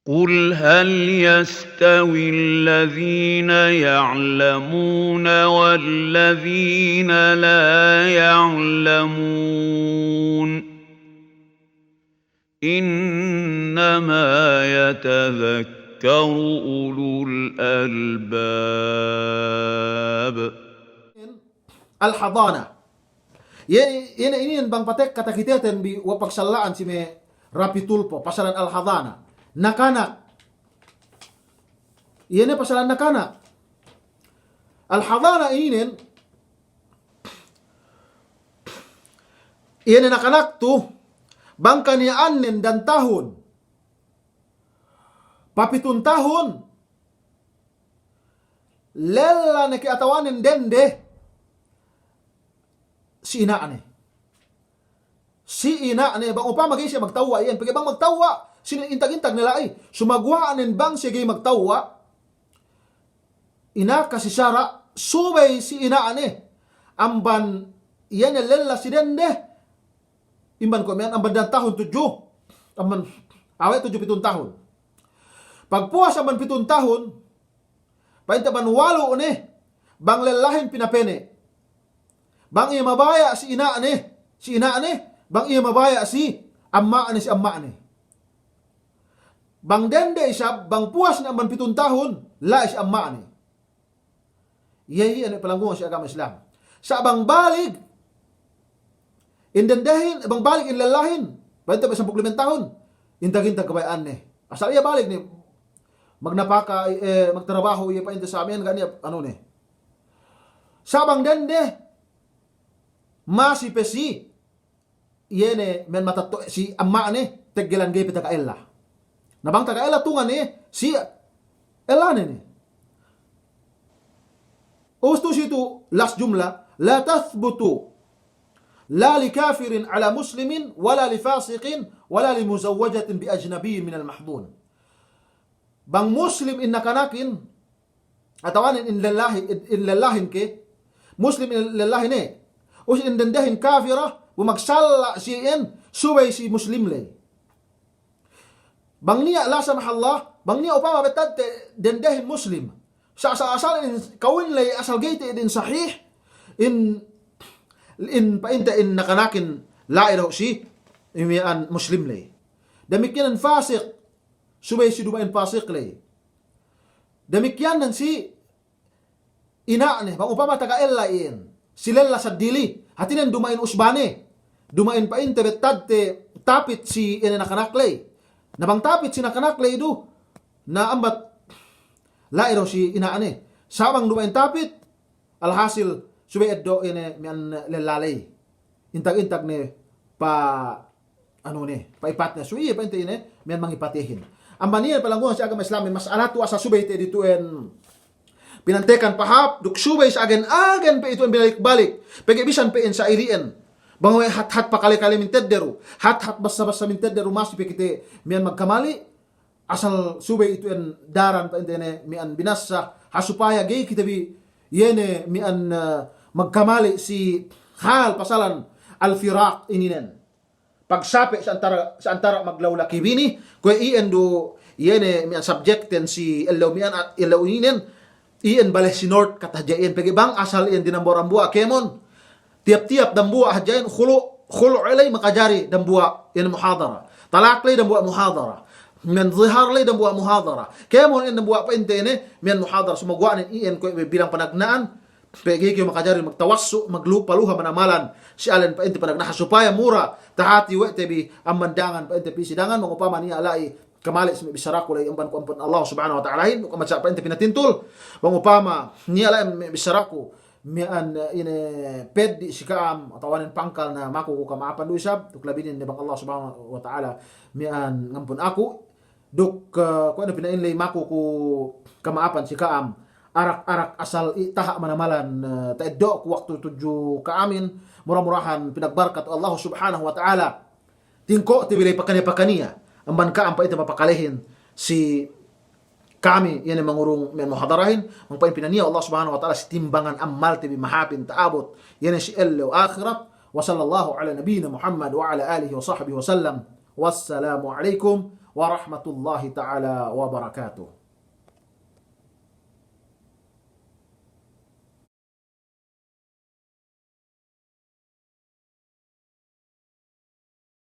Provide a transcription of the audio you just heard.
قل هل يستوي الذين يعلمون والذين لا يعلمون إنما يتذكر أولو الألباب. Al-hadana. Ini bang patek kata kita bi wapak salaan si me rapi tulpo pasalan al-hadana. Nakanak. Ini pasalan nakanak. Al-hadana ini nakanak tu bangka ni anin dan tahun. Papitun tahun. Lela na kiatawanin dende. Si ina bang upama gay siya magtawa yan pag bang magtawa sinintag-intag nila ay sumagwaanin bang siya gay magtawa ina kasi Sara subay si ina amban yan lela si dende imban ko men amban dan tahun 7 amban awet 7 tahun pagpuas amban 7 tahun paintaban 8 bang lelahin pinapene bang iya mabaya si ina bang iya mabaya si amma bang dende isa bang puas na man 7 tahun la si amma yayi palanggungan si agama Islam sa bang balig indendahin bang balig inlalahin banta ba 15 tahun intag-intag kabayaan asal iya balig magnapaka magtrabaho iya pa sa amin gani sa bang dende Masi pesi yene men matato si amma teggelan gay pita kaella. Nabang tagaela tungan si ella Ustu situ last jumla la tathbutu la li kafirin ala muslimin wala li fasiqin wala li muzawwajatin bi ajnabiyyin min al mahdun. Bang muslim in nakanakin atawanin in lallahin ke muslim in lallahin us indendahin kafira bumagsala siyen subay si muslim lay bang niya la samahallah bang niya upama betad dendahin muslim sa asal in kawin lay asal gate din sahih in painta in nakanakin la ilaw si imian muslim lay damikyan fasik subay si dumain fasik lay damikyan nan si ina bang upama taga-ella silella sa dili hatinan dumain usbane dumain pa intebet tadte tapit si nakanaklay nabang tapit si nakanaklay do na ambat lairo si inaane sabang dumain tapit alhasil subay eddo mian lelalay intag-intag pa ipat na suiye pa inte mian mangipatihin ambaniya palangguhan si agama Islami mas alatu asa subay te dituen pinantekan pahap duk subay sa agen pa ito ang binalik-balik pagibisan pa in sa irian bangway hat pakali-kali mintedero hat basta-basta mintedero mas pikite mian magkamali asal subay ito ang daran pa intene mian binasa hasupaya gay kita bi yene mian magkamali si hal pasalan al-firaq ininen pagsapi sa antara maglawlaki bini kwe iendo yene mian subjecten si elaw mian at elaw ininen iyan balay si North katahjayan pagibang asal iyan dinambor ang buwa kemon tiap-tiap dambuwa hadjayan khulu ilay makajari dambuwa iyan muhadara talak lay dambuwa muhadara men zihar lay dambuwa muhadara kemon iyan dambuwa pa intene men muhadara sumagwaan iyan ko bilang panagnaan pagigyo makajari magtawassu maglupaluha manamalan si alen pa inte panagnaha supaya mura tahati wa tebi amandangan pa inte pisidangan mangupama niya alai kamali sa bisarako lay umpan ko ampun Allah subhanahu wa ta'ala hin kung matsa pa inte pinatintul bang upama niya lay bisarako mian pedi si kaam atawanin pangkal na mako ko kamaapan do isab tuklabinin ni bang Allah subhanahu wa ta'ala mian ngampun ako duk ko ano pinainlay mako ko kamaapan si kaam arak-arak asal itaha manamalan taeddo ko waktu 7 kaamin murah-murahan pinagbarkat Allah subhanahu wa ta'ala tingko tibilay pakaniya amban ka ang pa ito mapakalihin si kami yan ang mangurong men muhadarahin mangpain pinaniya Allah subhanahu wa ta'ala si timbangan amal tibi mahapin taabot yan ang si ella wa akhirat wa sallallahu ala nabiyina Muhammad wa ala alihi wa sahbihi wa sallam wassalamu alaikum wa rahmatullahi ta'ala wa barakatuh.